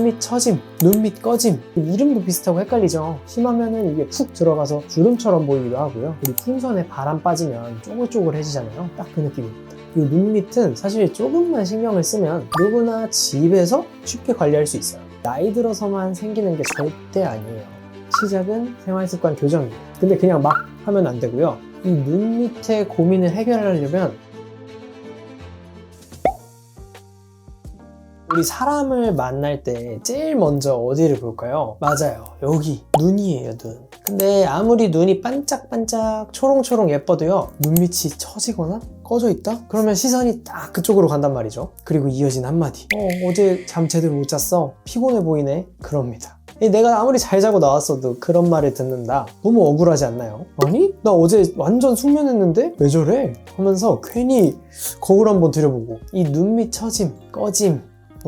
밑 처짐, 눈 밑 꺼짐, 이름도 비슷하고 헷갈리죠. 심하면은 이게 푹 들어가서 주름처럼 보이기도 하고요. 우리 풍선에 바람 빠지면 쪼글쪼글해지잖아요. 딱 그 느낌입니다. 이 눈 밑은 사실 조금만 신경을 쓰면 누구나 집에서 쉽게 관리할 수 있어요. 나이 들어서만 생기는 게 절대 아니에요. 시작은 생활습관 교정이에요. 근데 그냥 막 하면 안 되고요. 이 눈 밑의 고민을 해결하려면 우리 사람을 만날 때 제일 먼저 어디를 볼까요? 맞아요. 여기 눈이에요, 눈. 근데 아무리 눈이 반짝반짝 초롱초롱 예뻐도요, 눈 밑이 처지거나 꺼져 있다? 그러면 시선이 딱 그쪽으로 간단 말이죠. 그리고 이어진 한마디. 어제 잠 제대로 못 잤어. 피곤해 보이네. 그럽니다. 내가 아무리 잘 자고 나왔어도 그런 말을 듣는다. 너무 억울하지 않나요? 아니? 나 어제 완전 숙면했는데? 왜 저래? 하면서 괜히 거울 한번 들여보고 이 눈 밑 처짐, 꺼짐,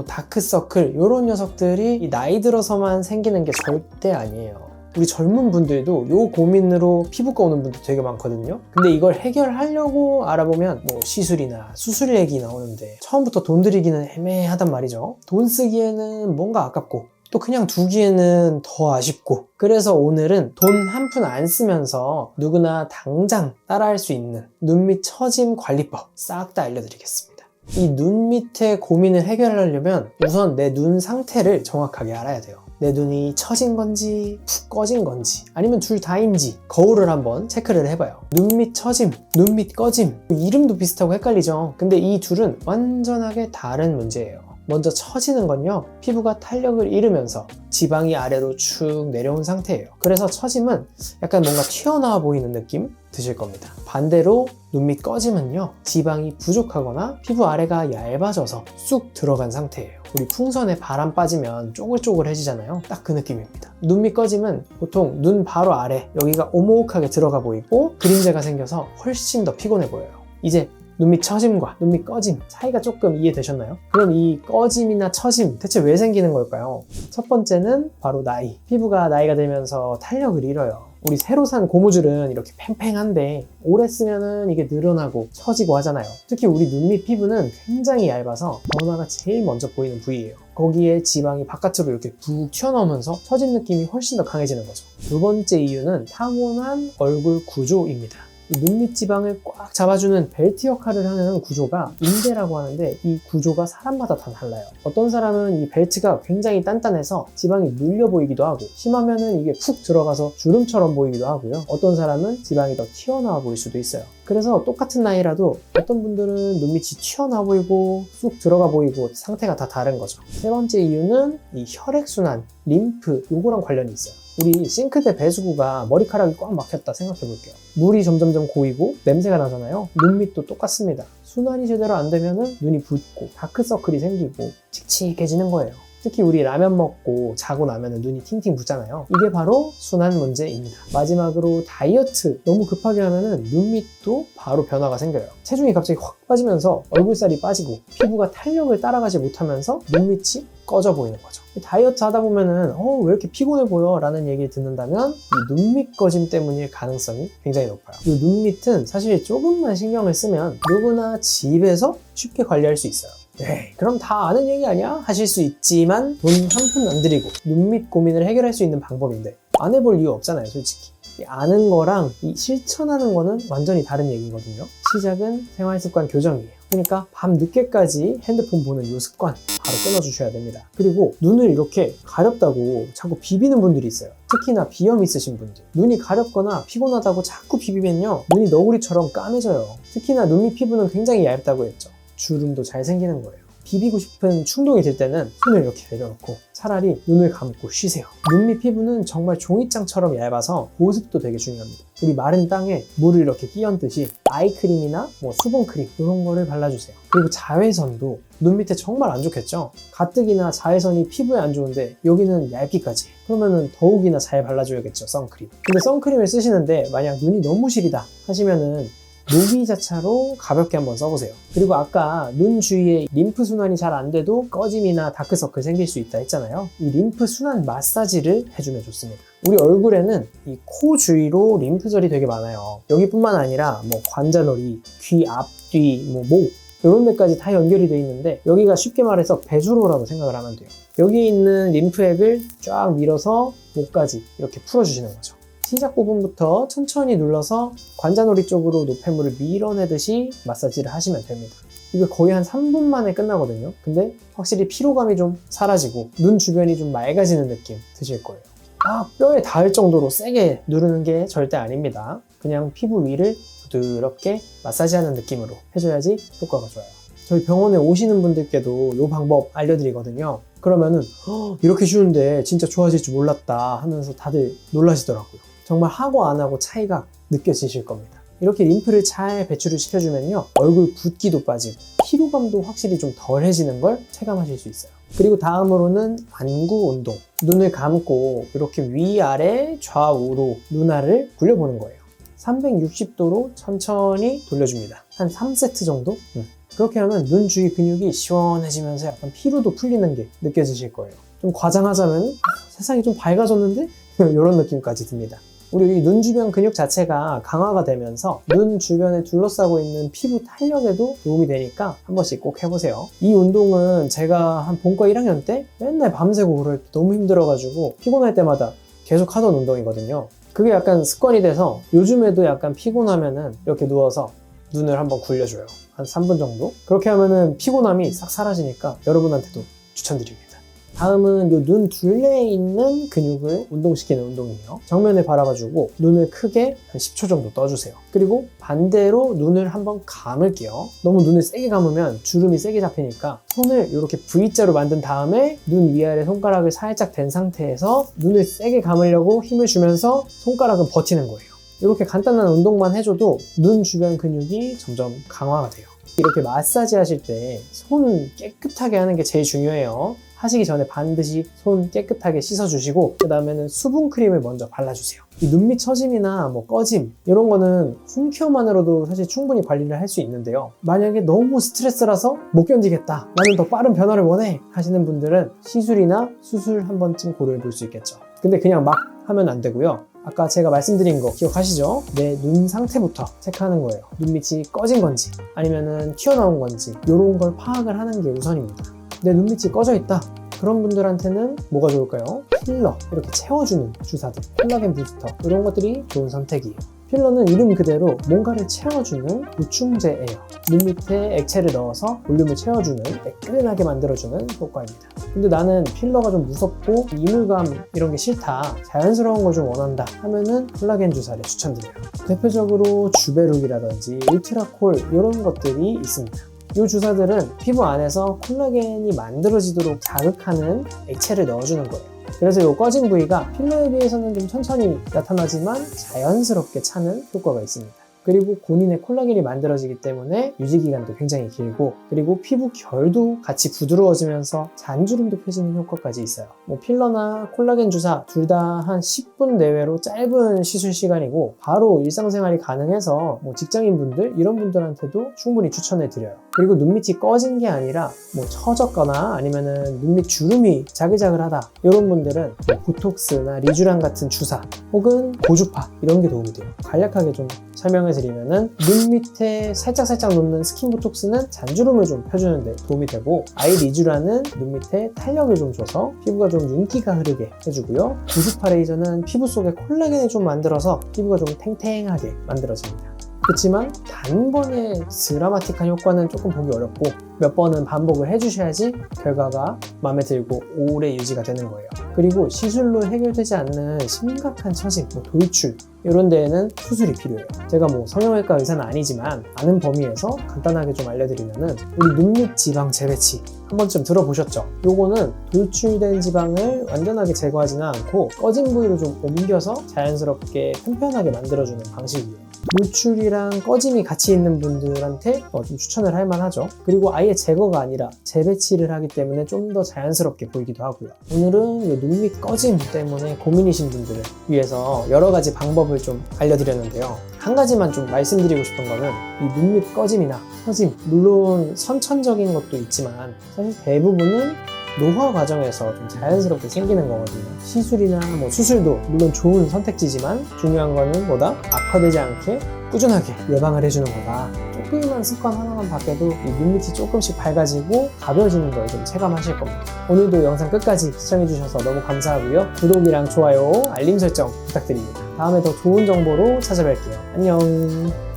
다크서클 이런 녀석들이 이 나이 들어서만 생기는 게 절대 아니에요. 우리 젊은 분들도 이 고민으로 피부과 오는 분들 되게 많거든요. 근데 이걸 해결하려고 알아보면 시술이나 수술 얘기 나오는데 처음부터 돈 들이기는 애매하단 말이죠. 돈 쓰기에는 뭔가 아깝고 또 그냥 두기에는 더 아쉽고, 그래서 오늘은 돈 한 푼 안 쓰면서 누구나 당장 따라할 수 있는 눈 밑 처짐 관리법 싹 다 알려드리겠습니다. 이 눈 밑의 고민을 해결하려면 우선 내 눈 상태를 정확하게 알아야 돼요. 내 눈이 처진 건지 푹 꺼진 건지 아니면 둘 다인지 거울을 한번 체크를 해봐요. 눈 밑 처짐, 눈 밑 꺼짐, 이름도 비슷하고 헷갈리죠. 근데 이 둘은 완전하게 다른 문제예요. 먼저 처지는 건요, 피부가 탄력을 잃으면서 지방이 아래로 축 내려온 상태예요. 그래서 처짐은 약간 뭔가 튀어나와 보이는 느낌 드실 겁니다. 반대로 눈 밑 꺼짐은요, 지방이 부족하거나 피부 아래가 얇아져서 쑥 들어간 상태예요. 우리 풍선에 바람 빠지면 쪼글쪼글해지잖아요. 딱 그 느낌입니다. 눈 밑 꺼짐은 보통 눈 바로 아래 여기가 오목하게 들어가 보이고 그림자가 생겨서 훨씬 더 피곤해 보여요. 이제 눈 밑 처짐과 눈 밑 꺼짐 차이가 조금 이해되셨나요? 그럼 이 꺼짐이나 처짐 대체 왜 생기는 걸까요? 첫 번째는 바로 나이. 피부가 나이가 들면서 탄력을 잃어요. 우리 새로 산 고무줄은 이렇게 팽팽한데 오래 쓰면은 이게 늘어나고 처지고 하잖아요. 특히 우리 눈 밑 피부는 굉장히 얇아서 변화가 제일 먼저 보이는 부위예요. 거기에 지방이 바깥으로 이렇게 푹 튀어나오면서 처진 느낌이 훨씬 더 강해지는 거죠. 두 번째 이유는 타고난 얼굴 구조입니다. 눈 밑 지방을 꽉 잡아주는 벨트 역할을 하는 구조가 인대라고 하는데, 이 구조가 사람마다 다 달라요. 어떤 사람은 이 벨트가 굉장히 단단해서 지방이 눌려 보이기도 하고, 심하면은 이게 푹 들어가서 주름처럼 보이기도 하고요. 어떤 사람은 지방이 더 튀어나와 보일 수도 있어요. 그래서 똑같은 나이라도 어떤 분들은 눈 밑이 튀어나와 보이고 쑥 들어가 보이고 상태가 다 다른 거죠. 세 번째 이유는 이 혈액순환, 림프, 요거랑 관련이 있어요. 우리 싱크대 배수구가 머리카락이 꽉 막혔다 생각해 볼게요. 물이 점점점 고이고 냄새가 나잖아요. 눈 밑도 똑같습니다. 순환이 제대로 안 되면 눈이 붓고 다크서클이 생기고 칙칙해지는 거예요. 특히 우리 라면 먹고 자고 나면 눈이 팅팅 붓잖아요. 이게 바로 순환 문제입니다. 마지막으로 다이어트 너무 급하게 하면 눈 밑도 바로 변화가 생겨요. 체중이 갑자기 확 빠지면서 얼굴살이 빠지고 피부가 탄력을 따라가지 못하면서 눈 밑이 꺼져 보이는 거죠. 다이어트 하다 보면은 왜 이렇게 피곤해 보여? 라는 얘기를 듣는다면 이 눈 밑 꺼짐 때문일 가능성이 굉장히 높아요. 이 눈 밑은 사실 조금만 신경을 쓰면 누구나 집에서 쉽게 관리할 수 있어요. 네, 그럼 다 아는 얘기 아니야? 하실 수 있지만 돈 한 푼 안 들이고 눈 밑 고민을 해결할 수 있는 방법인데 안 해볼 이유 없잖아요, 솔직히. 아는 거랑 이 실천하는 거는 완전히 다른 얘기거든요. 시작은 생활습관 교정이에요. 그러니까 밤 늦게까지 핸드폰 보는 이 습관 바로 끊어주셔야 됩니다. 그리고 눈을 이렇게 가렵다고 자꾸 비비는 분들이 있어요. 특히나 비염 있으신 분들, 눈이 가렵거나 피곤하다고 자꾸 비비면요, 눈이 너구리처럼 까매져요. 특히나 눈 밑 피부는 굉장히 얇다고 했죠. 주름도 잘 생기는 거예요. 비비고 싶은 충동이 들 때는 손을 이렇게 내려놓고 차라리 눈을 감고 쉬세요. 눈 밑 피부는 정말 종이장처럼 얇아서 보습도 되게 중요합니다. 우리 마른 땅에 물을 이렇게 끼얹듯이 아이크림이나 수분크림 이런 거를 발라주세요. 그리고 자외선도 눈 밑에 정말 안 좋겠죠? 가뜩이나 자외선이 피부에 안 좋은데 여기는 얇기까지. 그러면은 더욱이나 잘 발라줘야겠죠, 선크림. 근데 선크림을 쓰시는데 만약 눈이 너무 시리다 하시면은 모기자차로 가볍게 한번 써보세요. 그리고 아까 눈 주위에 림프 순환이 잘 안 돼도 꺼짐이나 다크서클 생길 수 있다 했잖아요. 이 림프 순환 마사지를 해주면 좋습니다. 우리 얼굴에는 이 코 주위로 림프절이 되게 많아요. 여기뿐만 아니라 관자놀이, 귀 앞뒤, 목 이런 데까지 다 연결이 돼 있는데 여기가 쉽게 말해서 배주로라고 생각을 하면 돼요. 여기 있는 림프액을 쫙 밀어서 목까지 이렇게 풀어주시는 거죠. 시작 부분부터 천천히 눌러서 관자놀이 쪽으로 노폐물을 밀어내듯이 마사지를 하시면 됩니다. 이거 거의 한 3분 만에 끝나거든요. 근데 확실히 피로감이 좀 사라지고 눈 주변이 좀 맑아지는 느낌 드실 거예요. 뼈에 닿을 정도로 세게 누르는 게 절대 아닙니다. 그냥 피부 위를 부드럽게 마사지하는 느낌으로 해줘야지 효과가 좋아요. 저희 병원에 오시는 분들께도 이 방법 알려드리거든요. 그러면은 이렇게 쉬운데 진짜 좋아질 줄 몰랐다 하면서 다들 놀라시더라고요. 정말 하고 안 하고 차이가 느껴지실 겁니다. 이렇게 림프를 잘 배출을 시켜주면요, 얼굴 붓기도 빠지고 피로감도 확실히 좀 덜해지는 걸 체감하실 수 있어요. 그리고 다음으로는 안구 운동. 눈을 감고 이렇게 위아래 좌우로 눈알을 굴려보는 거예요. 360도로 천천히 돌려줍니다. 한 3세트 정도? 그렇게 하면 눈 주위 근육이 시원해지면서 약간 피로도 풀리는 게 느껴지실 거예요. 좀 과장하자면 세상이 좀 밝아졌는데? 이런 느낌까지 듭니다. 우리 눈 주변 근육 자체가 강화가 되면서 눈 주변에 둘러싸고 있는 피부 탄력에도 도움이 되니까 한 번씩 꼭 해보세요. 이 운동은 제가 한 본과 1학년 때 맨날 밤새고 그럴 때 너무 힘들어가지고 피곤할 때마다 계속 하던 운동이거든요. 그게 약간 습관이 돼서 요즘에도 약간 피곤하면은 이렇게 누워서 눈을 한번 굴려줘요. 한 3분 정도? 그렇게 하면은 피곤함이 싹 사라지니까 여러분한테도 추천드립니다. 다음은 이 눈 둘레에 있는 근육을 운동시키는 운동이에요. 정면을 바라봐주고 눈을 크게 한 10초 정도 떠주세요. 그리고 반대로 눈을 한번 감을게요. 너무 눈을 세게 감으면 주름이 세게 잡히니까 손을 이렇게 V자로 만든 다음에 눈 위아래 손가락을 살짝 댄 상태에서 눈을 세게 감으려고 힘을 주면서 손가락은 버티는 거예요. 이렇게 간단한 운동만 해줘도 눈 주변 근육이 점점 강화가 돼요. 이렇게 마사지 하실 때 손 깨끗하게 하는 게 제일 중요해요. 하시기 전에 반드시 손 깨끗하게 씻어주시고 그 다음에는 수분크림을 먼저 발라주세요. 이 눈밑 처짐이나 뭐 꺼짐 이런 거는 홈케어만으로도 사실 충분히 관리를 할 수 있는데요. 만약에 너무 스트레스라서 못 견디겠다, 나는 더 빠른 변화를 원해 하시는 분들은 시술이나 수술 한 번쯤 고려해 볼 수 있겠죠. 근데 그냥 막 하면 안 되고요. 아까 제가 말씀드린 거 기억하시죠? 내 눈 상태부터 체크하는 거예요. 눈밑이 꺼진 건지 아니면은 튀어나온 건지 이런 걸 파악을 하는 게 우선입니다. 내 눈밑이 꺼져 있다. 그런 분들한테는 뭐가 좋을까요? 필러, 이렇게 채워주는 주사들, 콜라겐 부스터 이런 것들이 좋은 선택이에요. 필러는 이름 그대로 뭔가를 채워주는 보충제예요. 눈 밑에 액체를 넣어서 볼륨을 채워주는, 매끈하게 만들어주는 효과입니다. 근데 나는 필러가 좀 무섭고 이물감 이런 게 싫다, 자연스러운 걸 좀 원한다 하면은 콜라겐 주사를 추천드려요. 대표적으로 주베룩이라든지 울트라콜 이런 것들이 있습니다. 이 주사들은 피부 안에서 콜라겐이 만들어지도록 자극하는 액체를 넣어주는 거예요. 그래서 이 꺼진 부위가 필러에 비해서는 좀 천천히 나타나지만 자연스럽게 차는 효과가 있습니다. 그리고 본인의 콜라겐이 만들어지기 때문에 유지기간도 굉장히 길고, 그리고 피부 결도 같이 부드러워지면서 잔주름도 펴지는 효과까지 있어요. 필러나 콜라겐 주사 둘 다 한 10분 내외로 짧은 시술 시간이고 바로 일상생활이 가능해서 직장인분들 이런 분들한테도 충분히 추천해 드려요. 그리고 눈밑이 꺼진 게 아니라 처졌거나 아니면은 눈밑 주름이 자글자글하다 이런 분들은 보톡스나 리쥬란 같은 주사 혹은 고주파 이런 게 도움이 돼요. 간략하게 좀 설명을 드리면은 눈 밑에 살짝살짝 놓는 스킨 보톡스는 잔주름을 좀 펴주는 데 도움이 되고, 아이 리쥬란은 눈 밑에 탄력을 좀 줘서 피부가 좀 윤기가 흐르게 해주고요. 고주파 레이저는 피부 속에 콜라겐을 좀 만들어서 피부가 좀 탱탱하게 만들어집니다. 그렇지만 단번에 드라마틱한 효과는 조금 보기 어렵고 몇 번은 반복을 해주셔야지 결과가 마음에 들고 오래 유지가 되는 거예요. 그리고 시술로 해결되지 않는 심각한 처짐, 돌출 이런 데에는 수술이 필요해요. 제가 성형외과 의사는 아니지만 아는 범위에서 간단하게 좀 알려드리면은 우리 눈밑 지방 재배치 한 번쯤 들어보셨죠? 요거는 돌출된 지방을 완전하게 제거하지는 않고 꺼진 부위로 좀 옮겨서 자연스럽게 편편하게 만들어주는 방식이에요. 돌출이랑 꺼짐이 같이 있는 분들한테 좀 추천을 할 만하죠. 그리고 아예 제거가 아니라 재배치를 하기 때문에 좀 더 자연스럽게 보이기도 하고요. 오늘은 이 눈밑 꺼짐 때문에 고민이신 분들을 위해서 여러 가지 방법을 좀 알려드렸는데요. 한 가지만 좀 말씀드리고 싶은 거는 이 눈밑 꺼짐이나 처짐, 물론 선천적인 것도 있지만 사실 대부분은 노화 과정에서 좀 자연스럽게 생기는 거거든요. 시술이나 수술도 물론 좋은 선택지지만 중요한 거는 악화되지 않게 꾸준하게 예방을 해주는 거다. 조그만 습관 하나만 바뀌어도 이 눈밑이 조금씩 밝아지고 가벼워지는 걸 좀 체감하실 겁니다. 오늘도 영상 끝까지 시청해주셔서 너무 감사하고요. 구독이랑 좋아요, 알림 설정 부탁드립니다. 다음에 더 좋은 정보로 찾아뵐게요. 안녕.